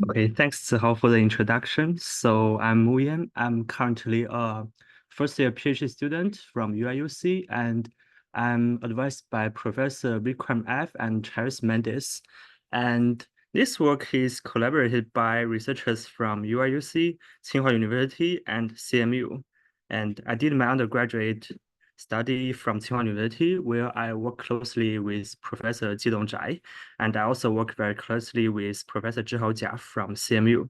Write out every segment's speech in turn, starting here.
Okay, thanks, Zihao, for the introduction. So I'm Muyan. I'm currently a first-year PhD student from UIUC, and I'm advised by Professor Vikram F. and Charith Mendis. And this work is collaborated by researchers from UIUC, Tsinghua University, and CMU. And I did my undergraduate study from Tsinghua University, where I work closely with Professor Jidong Zhai, and I also work very closely with Professor Zhihao Jia from CMU.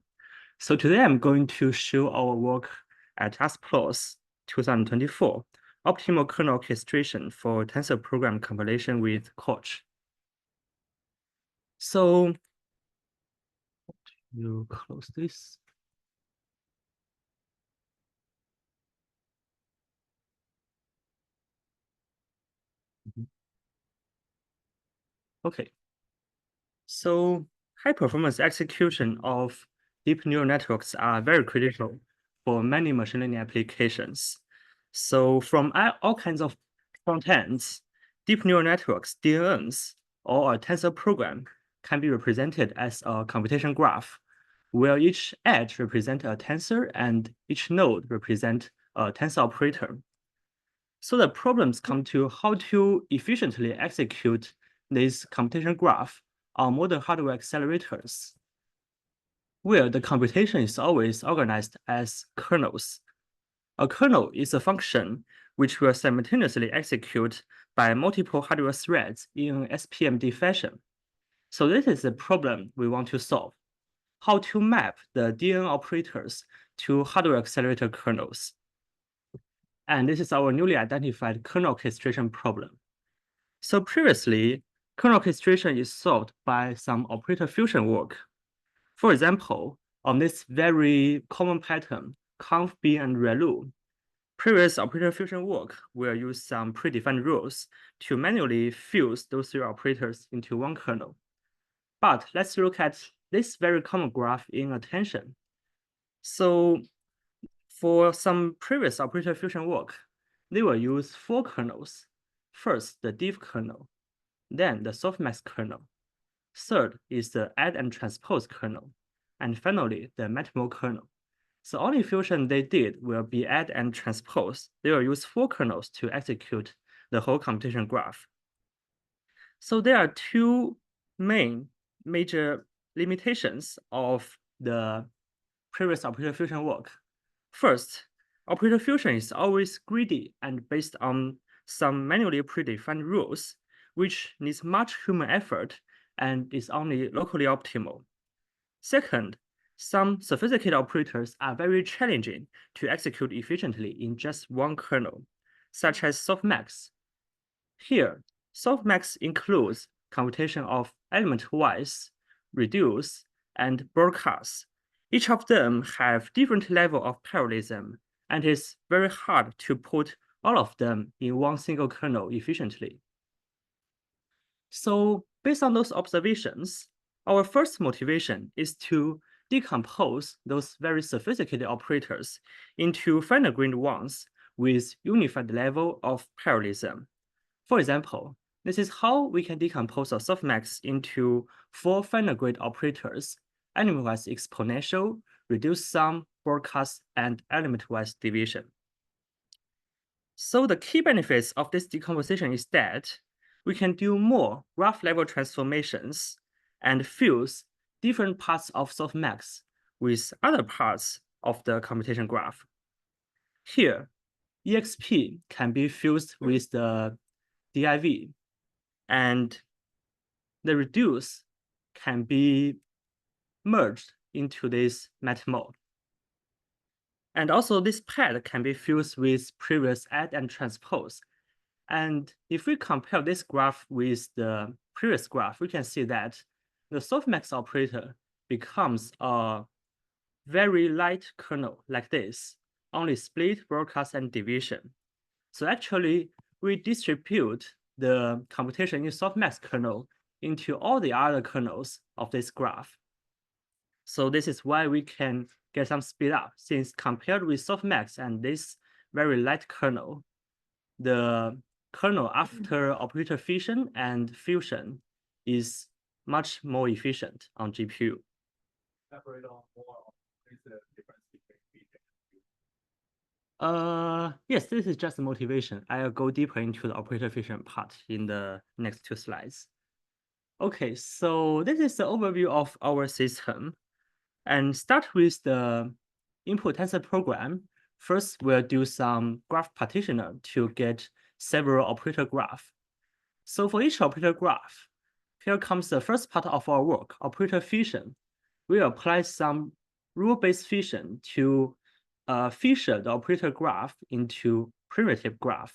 So today I'm going to show our work at SAMPL 2024, Optimal Kernel Orchestration for Tensor Program Compilation with Korch. So you close this. Okay. So high performance execution of deep neural networks are very critical for many machine learning applications. So from all kinds of front ends, deep neural networks, DNNs, or a tensor program can be represented as a computation graph, where each edge represents a tensor and each node represents a tensor operator. So the problems come to how to efficiently execute this computation graph on modern hardware accelerators, where the computation is always organized as kernels. A kernel is a function which will simultaneously execute by multiple hardware threads in SPMD fashion. So this is the problem we want to solve: how to map the DNN operators to hardware accelerator kernels. And this is our newly identified kernel orchestration problem. So previously, kernel orchestration is solved by some operator fusion work. For example, on this very common pattern, conv, bin, and relu, previous operator fusion work will use some predefined rules to manually fuse those three operators into one kernel. But let's look at this very common graph in attention. So for some previous operator fusion work, they will use four kernels. First, the diff kernel, then the softmax kernel. Third is the add and transpose kernel, and finally the matmul kernel. So only fusion they did will be add and transpose. They will use four kernels to execute the whole computation graph. So there are two major limitations of the previous operator fusion work. First, operator fusion is always greedy and based on some manually predefined rules, which needs much human effort and is only locally optimal. Second, some sophisticated operators are very challenging to execute efficiently in just one kernel, such as softmax. Here, softmax includes computation of element-wise, reduce, and broadcast. Each of them have different level of parallelism, and it's very hard to put all of them in one single kernel efficiently. So based on those observations, our first motivation is to decompose those very sophisticated operators into finer-grained ones with unified level of parallelism. For example, this is how we can decompose a softmax into four finer-grained operators: element-wise exponential, reduce sum, broadcast, and element-wise division. So the key benefits of this decomposition is that we can do more graph-level transformations and fuse different parts of softmax with other parts of the computation graph. Here, EXP can be fused with the DIV, and the reduce can be merged into this matmul. And also this pad can be fused with previous add and transpose. And if we compare this graph with the previous graph, we can see that the softmax operator becomes a very light kernel like this, only split, broadcast, and division. So actually, we distribute the computation in softmax kernel into all the other kernels of this graph. So this is why we can get some speed up, since compared with softmax and this very light kernel, the kernel after operator fission and fusion is much more efficient on GPU. elaborate on more on what is the difference between feature and Yes, this is just the motivation. I'll go deeper into the operator efficient part in the next 2 slides. Okay, so this is the overview of our system. And start with the input tensor program. First, we'll do some graph partitioner to get several operator graph. So for each operator graph, here comes the first part of our work, operator fission. We apply some rule-based fission to fission the operator graph into primitive graph.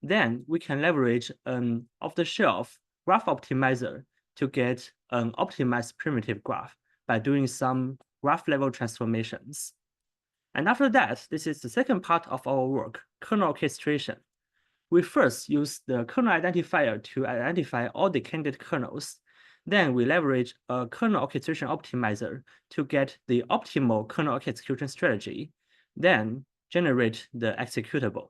Then we can leverage an off-the-shelf graph optimizer to get an optimized primitive graph by doing some graph level transformations. And after that, this is the second part of our work, kernel orchestration. We first use the kernel identifier to identify all the candidate kernels. Then we leverage a kernel orchestration optimizer to get the optimal kernel execution strategy, then generate the executable.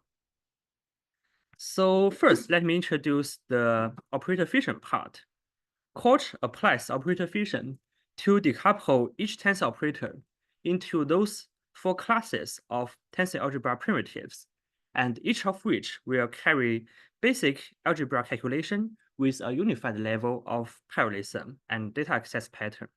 So first, let me introduce the operator fission part. Korch applies operator fission to decouple each tensor operator into those 4 classes of tensor algebra primitives, and each of which will carry basic algebra calculation with a unified level of parallelism and data access pattern.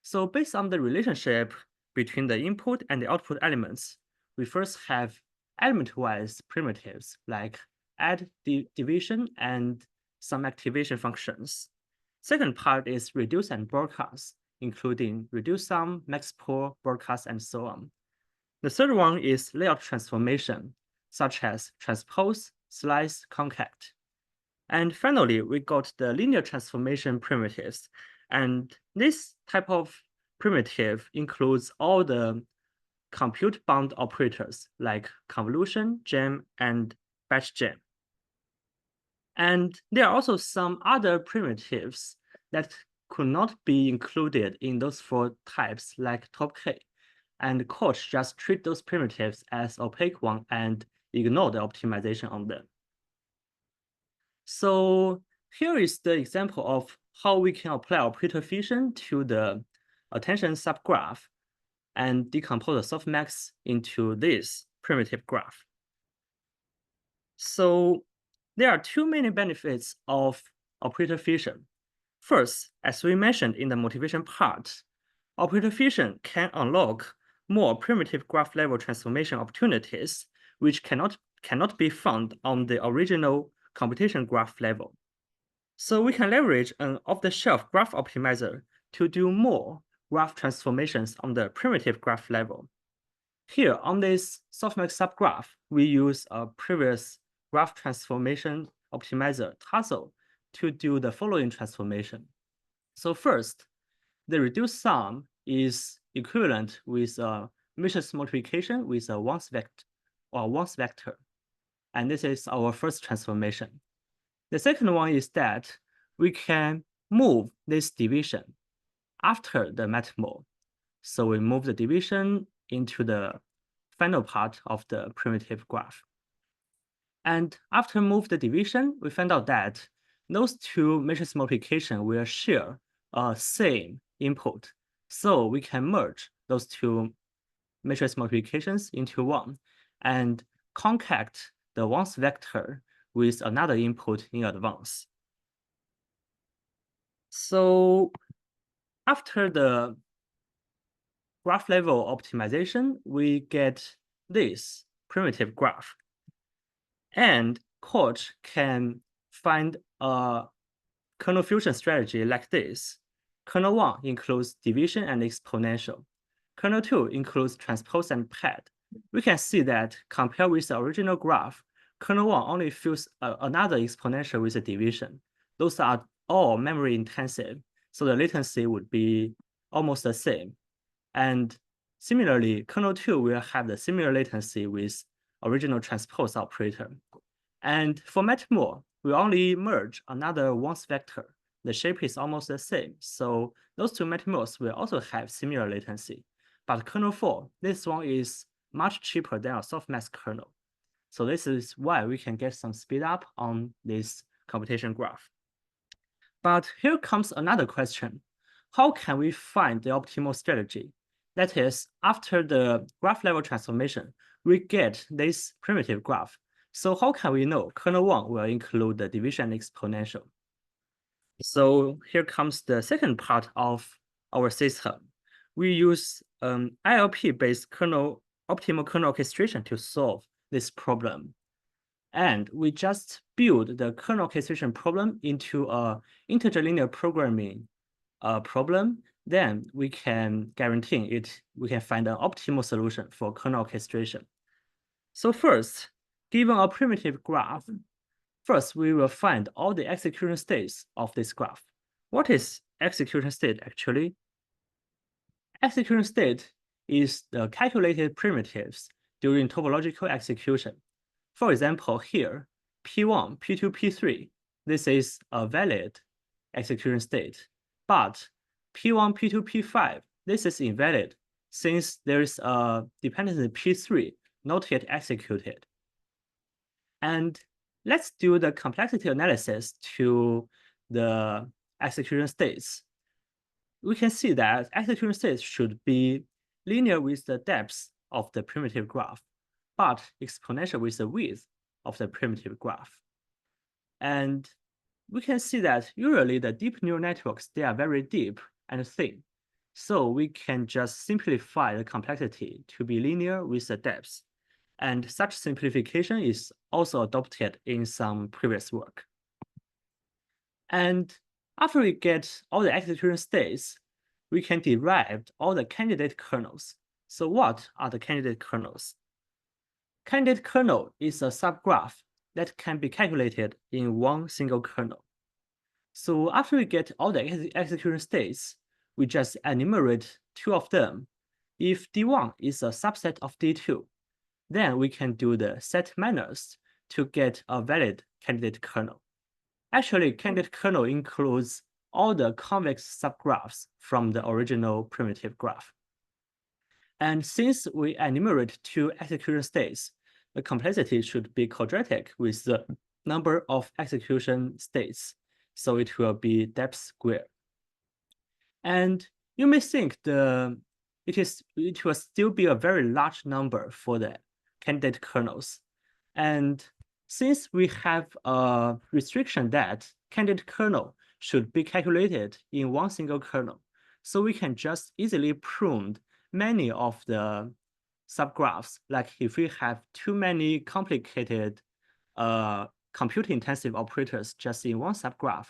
So based on the relationship between the input and the output elements, we first have element-wise primitives like add, division, and some activation functions. Second part is reduce and broadcast, including reduce sum, max pull, broadcast, and so on. The third one is layout transformation, such as transpose, slice, concat. And finally, we got the linear transformation primitives. And this type of primitive includes all the compute bound operators like convolution, jam, and batch jam. And there are also some other primitives that could not be included in those 4 types like top K. And Korch just treat those primitives as opaque one and ignore the optimization on them. So here is the example of how we can apply operator fission to the attention subgraph and decompose the softmax into this primitive graph. So there are 2 main benefits of operator fission. First, as we mentioned in the motivation part, operator fission can unlock more primitive graph level transformation opportunities, which cannot be found on the original computation graph level. So we can leverage an off-the-shelf graph optimizer to do more graph transformations on the primitive graph level. Here on this softmax subgraph, we use a previous graph transformation optimizer, Tensor, to do the following transformation. So first, the reduced sum is equivalent with a matrix multiplication with a once vector. And this is our first transformation. The second one is that we can move this division after the matmore. So we move the division into the final part of the primitive graph. And after move the division, we find out that those 2 matrix multiplication will share a same input. So we can merge those 2 matrix multiplications into one and concat the once vector with another input in advance. So after the graph level optimization, we get this primitive graph. And Korch can find a kernel fusion strategy like this. Kernel 1 includes division and exponential. Kernel 2 includes transpose and pad. We can see that compared with the original graph, kernel 1 only fills another exponential with a division. Those are all memory intensive, so the latency would be almost the same. And similarly, kernel 2 will have the similar latency with original transpose operator. And for matmore, we only merge another once vector. The shape is almost the same, so those 2 matmores will also have similar latency. But kernel 4, this one is much cheaper than a softmax kernel. So this is why we can get some speed up on this computation graph. But here comes another question. how can we find the optimal strategy? That is, after the graph level transformation, we get this primitive graph. So how can we know kernel 1 will include the division exponential? So here comes the second part of our system. We use ILP-based optimal kernel orchestration to solve this problem. And we just build the kernel orchestration problem into a integer linear programming problem. Then we can guarantee we can find an optimal solution for kernel orchestration. So first, given a primitive graph, first we will find all the execution states of this graph. What is execution state actually? Execution state is the calculated primitives during topological execution. For example, here, P1, P2, P3, this is a valid execution state. But P1, P2, P5, this is invalid since there is a dependency P3 not yet executed. And let's do the complexity analysis to the execution states. We can see that execution states should be linear with the depth of the primitive graph, but exponential with the width of the primitive graph. And we can see that usually the deep neural networks, they are very deep and thin. So we can just simplify the complexity to be linear with the depth. And such simplification is also adopted in some previous work. And after we get all the execution states, we can derive all the candidate kernels. So what are the candidate kernels? Candidate kernel is a subgraph that can be calculated in one single kernel. So after we get all the execution states, we just enumerate two of them. If D1 is a subset of D2, then we can do the set minus to get a valid candidate kernel. Actually, candidate kernel includes all the convex subgraphs from the original primitive graph. And since we enumerate two execution states, the complexity should be quadratic with the number of execution states. So it will be depth squared. And you may think it will still be a very large number for the candidate kernels. And since we have a restriction that candidate kernel should be calculated in one single kernel, so we can just easily prune many of the subgraphs. Like if we have too many complicated compute-intensive operators just in one subgraph,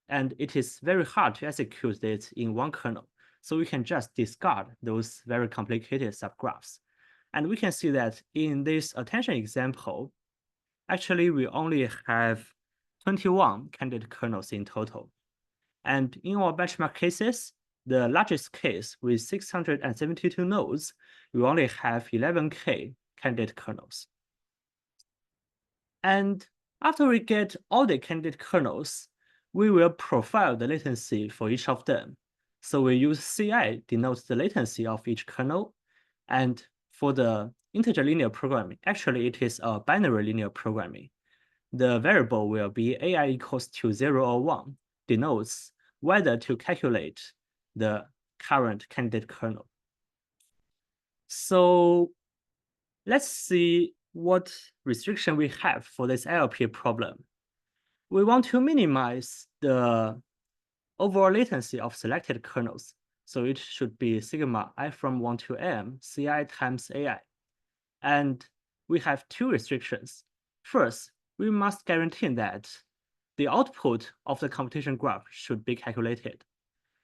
and it is very hard to execute it in one kernel. So we can just discard those very complicated subgraphs. And we can see that in this attention example, actually we only have 21 candidate kernels in total. And in our benchmark cases, the largest case with 672 nodes, we only have 11K candidate kernels. And after we get all the candidate kernels, we will profile the latency for each of them. So we use CI denotes the latency of each kernel. And for the integer linear programming, actually it is a binary linear programming. The variable will be AI equals to 0 or 1, denotes whether to calculate the current candidate kernel. So let's see what restriction we have for this ILP problem. We want to minimize the overall latency of selected kernels. So it should be sigma I from 1 to m ci times AI. And we have two restrictions. First, we must guarantee that the output of the computation graph should be calculated.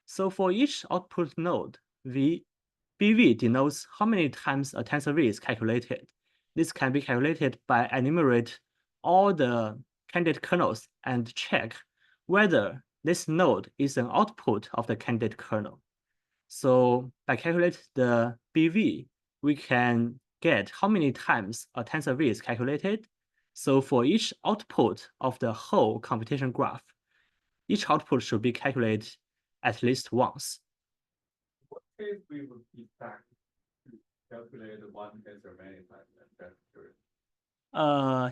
So for each output node, BV denotes how many times a tensor V is calculated. This can be calculated by enumerate all the candidate kernels and check whether this node is an output of the candidate kernel. So by calculating the BV, we can get how many times a tensor V is calculated. So for each output of the whole computation graph, each output should be calculated at least once. What case we would be back to calculate one tensor many times and that's true?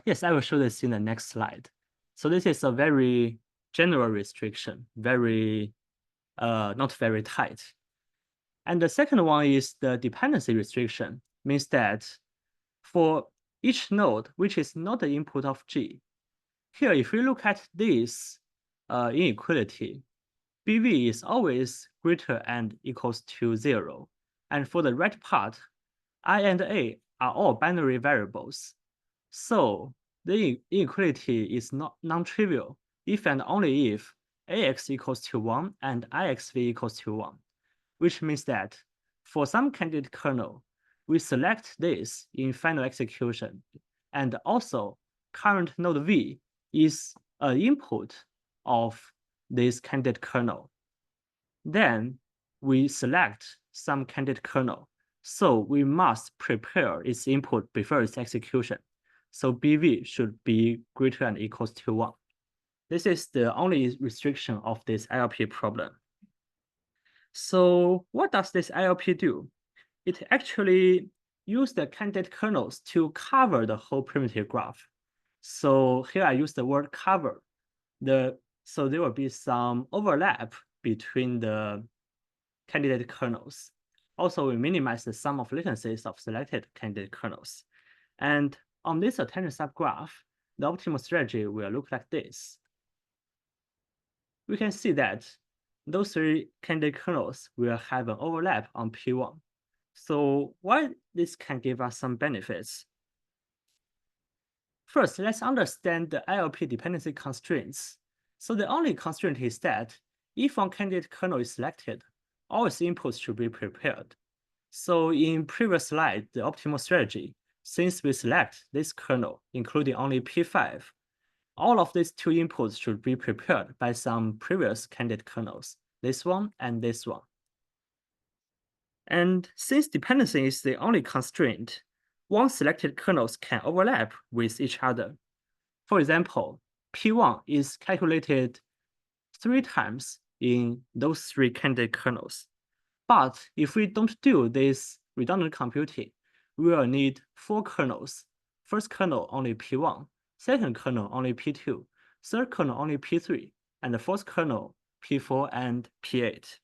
Yes, I will show this in the next slide. So this is a very general restriction, very not very tight. And the second one is the dependency restriction, means that for each node, which is not the input of G, here, if we look at this inequality, BV is always greater and equals to 0. And for the right part, I and A are all binary variables. So the inequality is not non-trivial if and only if AX equals to 1 and IXV equals to 1, which means that for some candidate kernel, we select this in final execution. And also, current node V is an input of this candidate kernel. Then we select some candidate kernel. So we must prepare its input before its execution. So BV should be greater than equals to 1. This is the only restriction of this ILP problem. So what does this ILP do? It actually uses the candidate kernels to cover the whole primitive graph. So here I use the word cover. So there will be some overlap between the candidate kernels. Also, we minimize the sum of latencies of selected candidate kernels. And on this attention subgraph, the optimal strategy will look like this. We can see that those three candidate kernels will have an overlap on P1. So why this can give us some benefits? First, let's understand the ILP dependency constraints. So the only constraint is that if one candidate kernel is selected, all its inputs should be prepared. So in previous slide, the optimal strategy, since we select this kernel, including only P5, all of these two inputs should be prepared by some previous candidate kernels, this one and this one. And since dependency is the only constraint, one selected kernels can overlap with each other. For example, P1 is calculated 3 times in those 3 candidate kernels. But if we don't do this redundant computing, we will need 4 kernels. First kernel only P1, second kernel only P2, third kernel only P3, and the fourth kernel P4 and P8.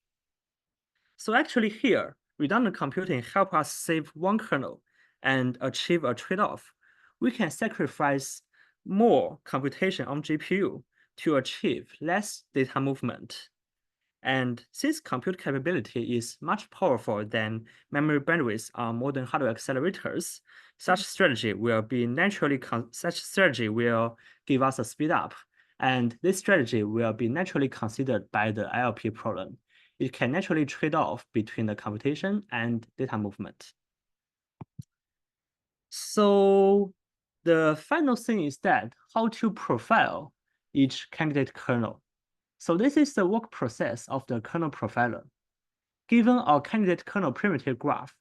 So actually here, redundant computing helps us save one kernel and achieve a trade-off. We can sacrifice more computation on GPU to achieve less data movement. And since compute capability is much powerful than memory bandwidth on modern hardware accelerators, such strategy will give us a speed up. And this strategy will be naturally considered by the ILP problem. It can naturally trade off between the computation and data movement. So the final thing is that how to profile each candidate kernel. So this is the work process of the kernel profiler. Given our candidate kernel primitive graph,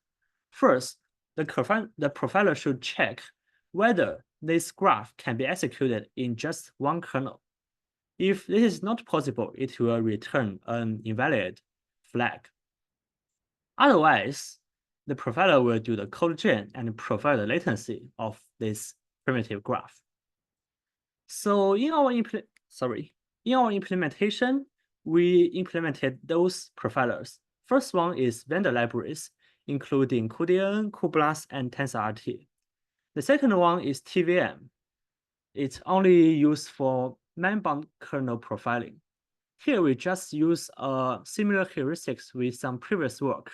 first, the profiler should check whether this graph can be executed in just one kernel. If this is not possible, it will return an invalid flag. Otherwise, the profiler will do the code gen and profile the latency of this primitive graph. So in our implementation, we implemented those profilers. First one is vendor libraries, including cuDNN, cuBLAS, and TensorRT. The second one is TVM. It's only used for man-bound kernel profiling. Here we just use similar heuristics with some previous work,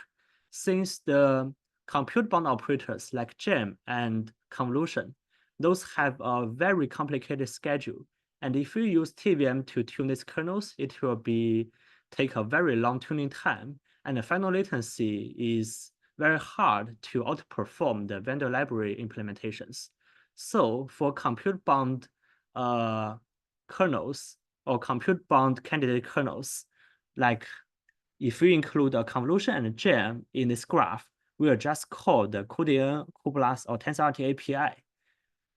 since the compute-bound operators like gem and convolution, those have a very complicated schedule. And if we use TVM to tune these kernels, it will take a very long tuning time, and the final latency is very hard to outperform the vendor library implementations. So for compute-bound kernels or compute-bound candidate kernels, like if we include a convolution and a gem in this graph, we'll just call the cuDNN, cuBLAS, or TensorRT API.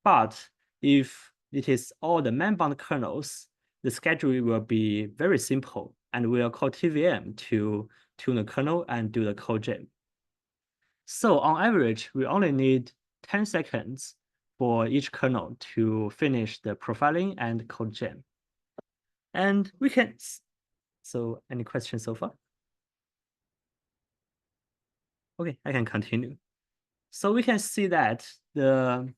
But if it is all the man-bound kernels, the schedule will be very simple, and we'll call TVM to tune the kernel and do the code gen. So on average, we only need 10 seconds for each kernel to finish the profiling and code gen. And we can So any questions so far? Okay, I can continue. So we can see that the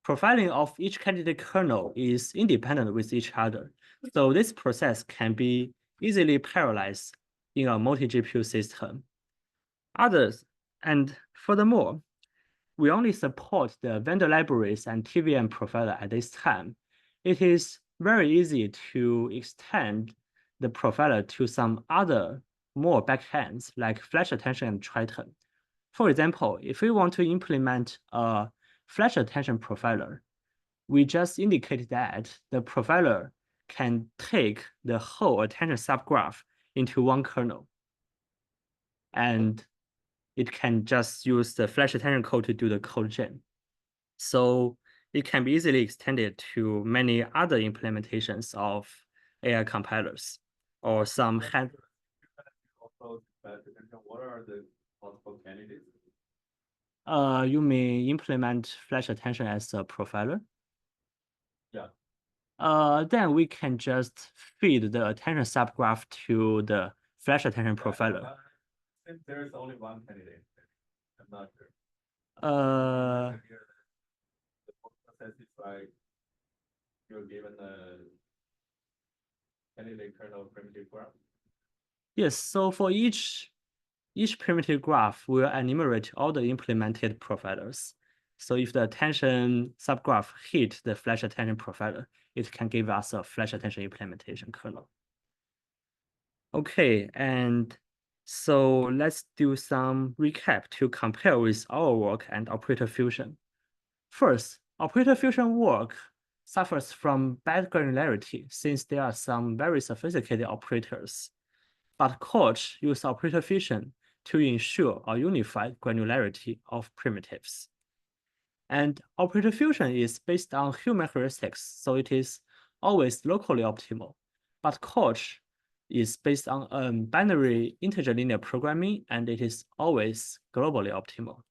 profiling of each candidate kernel is independent with each other. So this process can be easily parallelized in a multi-GPU system. And furthermore, we only support the vendor libraries and TVM profiler at this time. It is very easy to extend the profiler to some other more backends like flash attention and Triton. For example, if we want to implement a flash attention profiler, we just indicate that the profiler can take the whole attention subgraph into one kernel. And it can just use the flash attention code to do the code gen. So it can be easily extended to many other implementations of AI compilers or some hand. Also, what are the possible candidates? You may implement flash attention as a profiler. Yeah. Then we can just feed the attention subgraph to the flash attention profiler. I think there is only one candidate. I'm not sure. Uh, The process is like you're given a candidate kernel primitive graph. yes, so for each primitive graph will enumerate all the implemented profilers. So if the attention subgraph hit the flash attention profiler, it can give us a flash attention implementation kernel. Okay, and so let's do some recap to compare with our work and operator fusion. First, operator fusion work suffers from bad granularity since there are some very sophisticated operators. But Korch uses operator fusion to ensure a unified granularity of primitives. And operator fusion is based on human heuristics, so it is always locally optimal. But Korch is based on binary integer linear programming, and it is always globally optimal.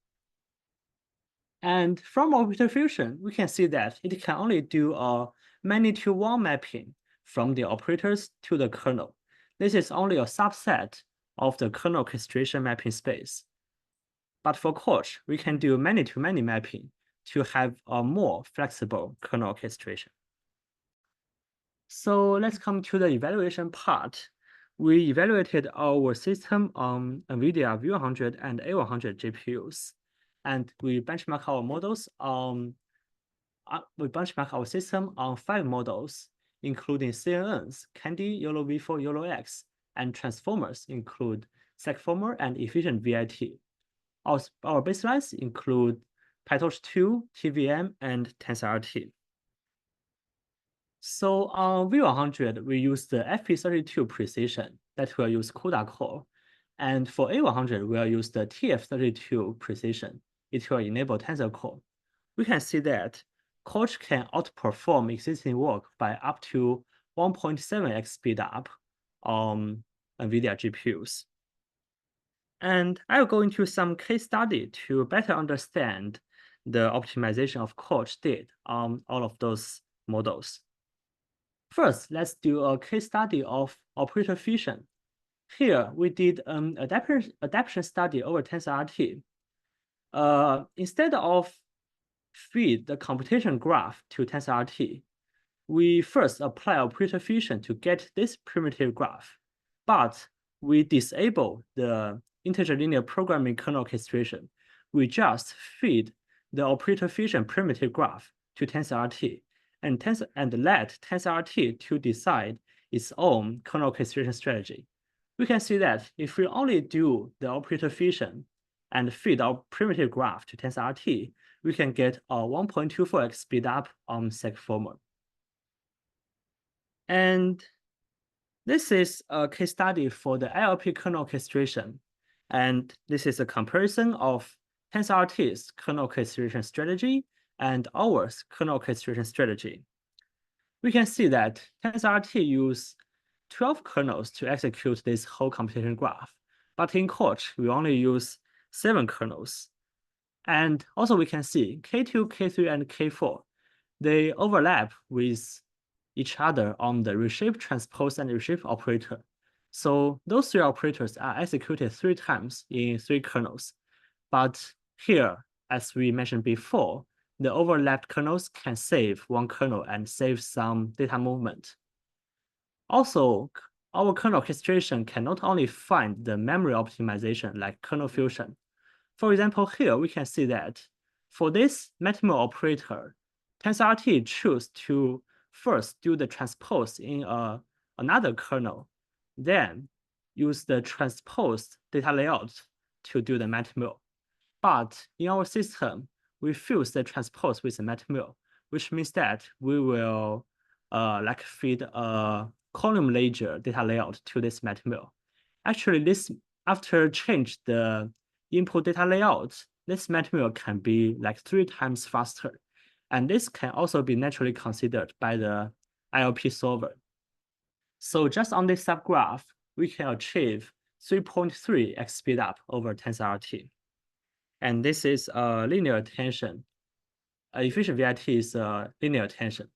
And from operator fusion, we can see that it can only do a many-to-one mapping from the operators to the kernel. This is only a subset of the kernel orchestration mapping space. But for Korch, we can do many-to-many mapping to have a more flexible kernel orchestration. So let's come to the evaluation part. We evaluated our system on NVIDIA V100 and A100 GPUs, and we benchmark our models on we benchmark our system on 5 models, including CNNs, Candy, YOLO V4, YOLO X, and transformers include SegFormer and efficient VIT. Our baselines include PyTorch 2, TVM, and TensorRT. So on V100, we use the FP32 precision that will use CUDA core. And for A100, we'll use the TF32 precision. It will enable Tensor core. We can see that Korch can outperform existing work by up to 1.7x speed up on NVIDIA GPUs. And I'll go into some case study to better understand the optimization of Korch did on all of those models. First, let's do a case study of operator fusion. Here, we did an adaptation study over TensorRT. Instead of feed the computation graph to TensorRT, we first apply operator fusion to get this primitive graph, but we disable the integer linear programming kernel orchestration. We just feed the operator fusion primitive graph to TensorRT and let TensorRT to decide its own kernel orchestration strategy. We can see that if we only do the operator fusion and feed our primitive graph to TensorRT, we can get a 1.24x speed up on SegFormer. And this is a case study for the ILP kernel orchestration. And this is a comparison of TensorRT's kernel orchestration strategy and our kernel orchestration strategy. We can see that TensorRT uses 12 kernels to execute this whole computation graph. But in Korch, we only use 7 kernels. And also we can see K2, K3, and K4, they overlap with each other on the reshape, transpose, and reshape operator. So those three operators are executed 3 times in 3 kernels. But here, as we mentioned before, the overlapped kernels can save 1 kernel and save some data movement. Also, our kernel orchestration can not only find the memory optimization like kernel fusion. For example, here we can see that for this maximal operator, TensorRT choose to first do the transpose in another kernel, then use the transposed data layout to do the maximal. But in our system, we fuse the transpose with the maximal, which means that we will feed a column ledger data layout to this maximal. Actually, this after change the input data layout, this maximal can be like 3 times faster. And this can also be naturally considered by the ILP solver. So just on this subgraph, we can achieve 3.3x speed up over TensorRT. And this is a linear attention. Efficient VIT is a linear attention.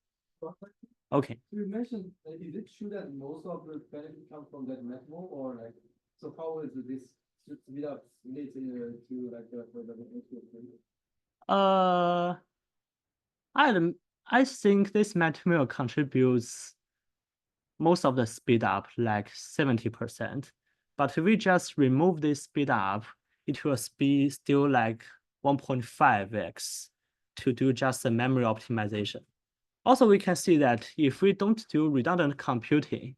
Okay. You mentioned, is it true that most of the benefit come from that maximal, or like, so how is this speed up related to like for the I think this material contributes most of the speed up, like 70%. But if we just remove this speed up, it will be still like 1.5x to do just the memory optimization. Also, we can see that if we don't do redundant computing,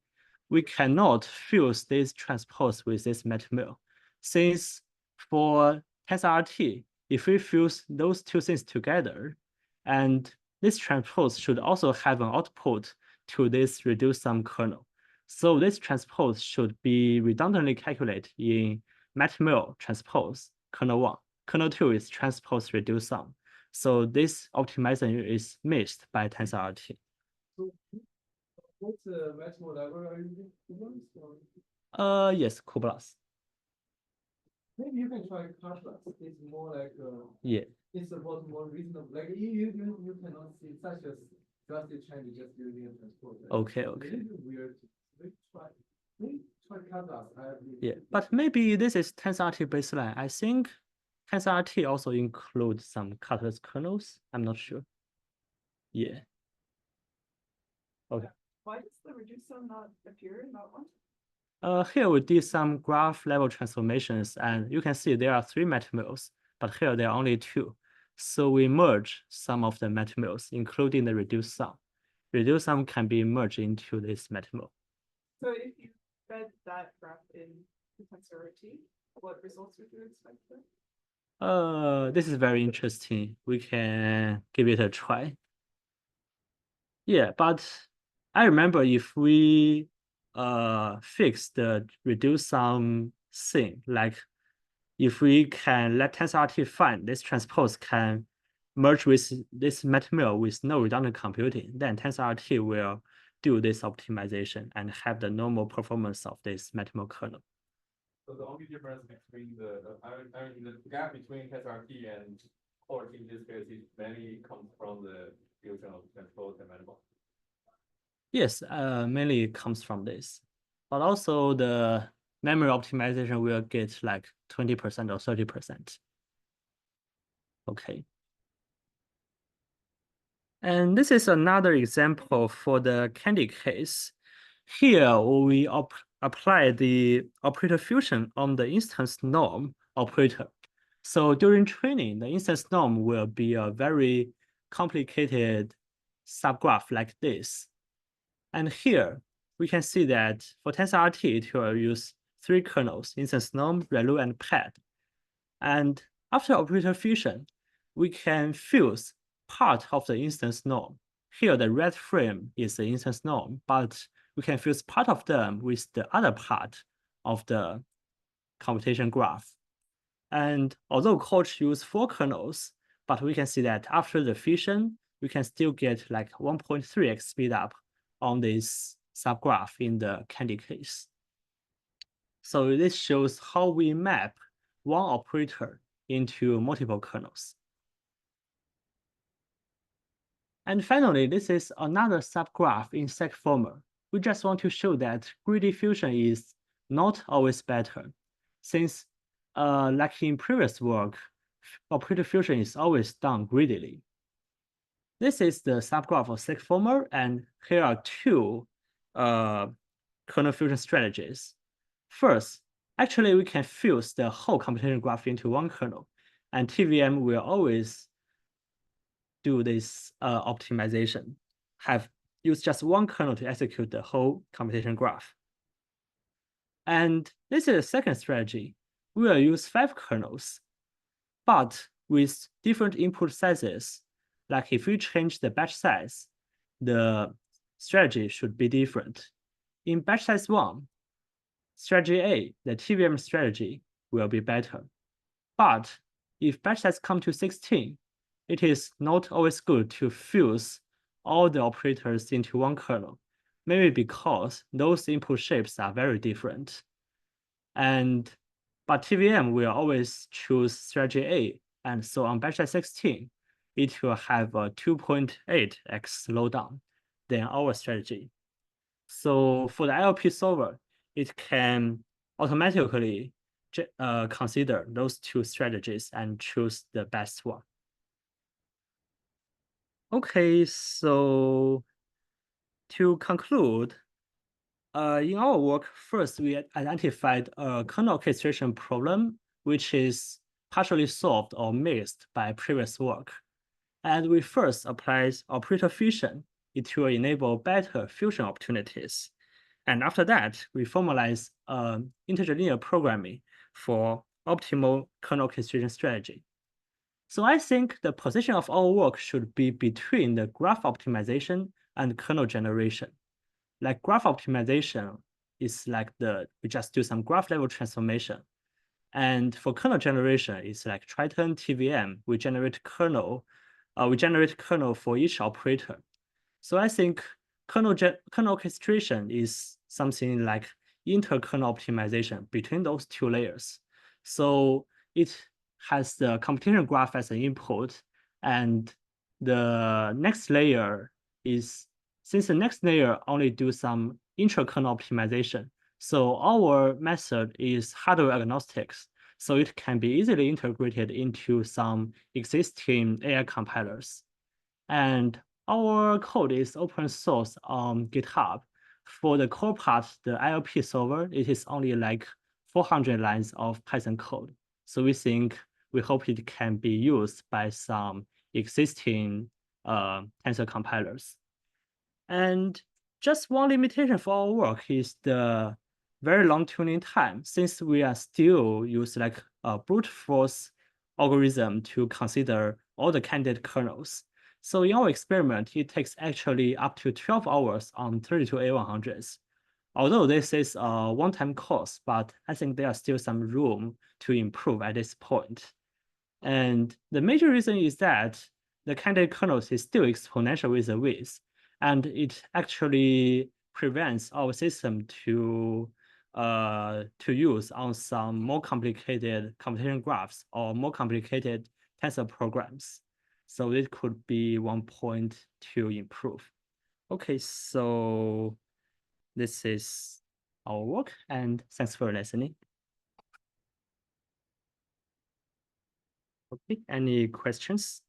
we cannot fuse this transpose with this material. Since for TensorRT, if we fuse those two things together, and this transpose should also have an output to this reduce sum kernel. So this transpose should be redundantly calculated in mathmil transpose kernel 1. Kernel 2 is transpose reduce sum. So this optimization is missed by TensorRT. So what maximal library are you using? Yes, cuBLAS. Maybe you can try Cutlass. It's more like yeah. It's about more reasonable. Like you cannot see such a drastic change just using a transport. Right? Okay. It is weird. Maybe try Cutlass. Yeah, but maybe this is TensorRT baseline. I think TensorRT also includes some Cutlass kernels. I'm not sure. Yeah. Okay. Why does the reduce sum not appear in that one? Here we did some graph level transformations, and you can see there are 3 mathmils, but here there are only 2. So we merge some of the mathmils, including the reduced sum. Reduced sum can be merged into this mathmil. So if you fed that graph in the TensorRT, what results would you expect then? This is very interesting. We can give it a try. Yeah, but I remember if we fix the reduce sum thing, like if we can let TensorRT find this transpose can merge with this mathmil with no redundant computing, then TensorRT will do this optimization and have the normal performance of this mathmil kernel. So the only difference between the gap between TensorRT and Korch in this case is mainly comes from the fusion of transpose and mathmil. Yes, mainly it comes from this, but also the memory optimization will get like 20% or 30%. Okay. And this is another example for the candy case. Here we apply the operator fusion on the instance norm operator. So during training, the instance norm will be a very complicated subgraph like this. And here we can see that for TensorRT, it will use 3 kernels, instance norm, ReLU, and pad. And after operator fusion, we can fuse part of the instance norm. Here, the red frame is the instance norm, but we can fuse part of them with the other part of the computation graph. And although Korch use 4 kernels, but we can see that after the fusion, we can still get like 1.3x speed up on this subgraph in the candy case. So this shows how we map one operator into multiple kernels. And finally, this is another subgraph in SecFormer. We just want to show that greedy fusion is not always better, since like in previous work, operator fusion is always done greedily. This is the subgraph of SecFormer, and here are two kernel fusion strategies. First, actually we can fuse the whole computation graph into one kernel, and TVM will always do this optimization, use just one kernel to execute the whole computation graph. And this is the second strategy. We will use 5 kernels, but with different input sizes. Like if we change the batch size, the strategy should be different. In batch size 1, strategy A, the TVM strategy, will be better. But if batch size come to 16, it is not always good to fuse all the operators into one kernel, maybe because those input shapes are very different. But TVM will always choose strategy A, and so on batch size 16, it will have a 2.8x slowdown than our strategy. So for the ILP solver, it can automatically consider those two strategies and choose the best one. Okay, so to conclude, in our work, first we identified a kernel orchestration problem, which is partially solved or missed by previous work. And we first applied operator fusion. It will enable better fusion opportunities. And after that, we formalize integer linear programming for optimal kernel orchestration strategy. So I think the position of our work should be between the graph optimization and kernel generation. Like graph optimization is like we just do some graph level transformation. And for kernel generation, it's like Triton TVM. We generate kernel for each operator. So I think kernel orchestration is something like inter-kernel optimization between those two layers. So it has the computation graph as an input, and the next layer is, since the next layer only do some intra-kernel optimization, so our method is hardware agnostic, so it can be easily integrated into some existing AI compilers. And our code is open source on GitHub. For the core part, the ILP solver, it is only like 400 lines of Python code. So we hope it can be used by some existing Tensor compilers. And just one limitation for our work is the very long tuning time, since we are still use like a brute force algorithm to consider all the candidate kernels. So in our experiment, it takes actually up to 12 hours on 32A100s. Although this is a one-time cost, but I think there are still some room to improve at this point. And the major reason is that the candidate kernels is still exponential with the width, and it actually prevents our system to use on some more complicated computation graphs or more complicated tensor programs. So it could be one point to improve. Okay, so this is our work, and thanks for listening. Okay, any questions?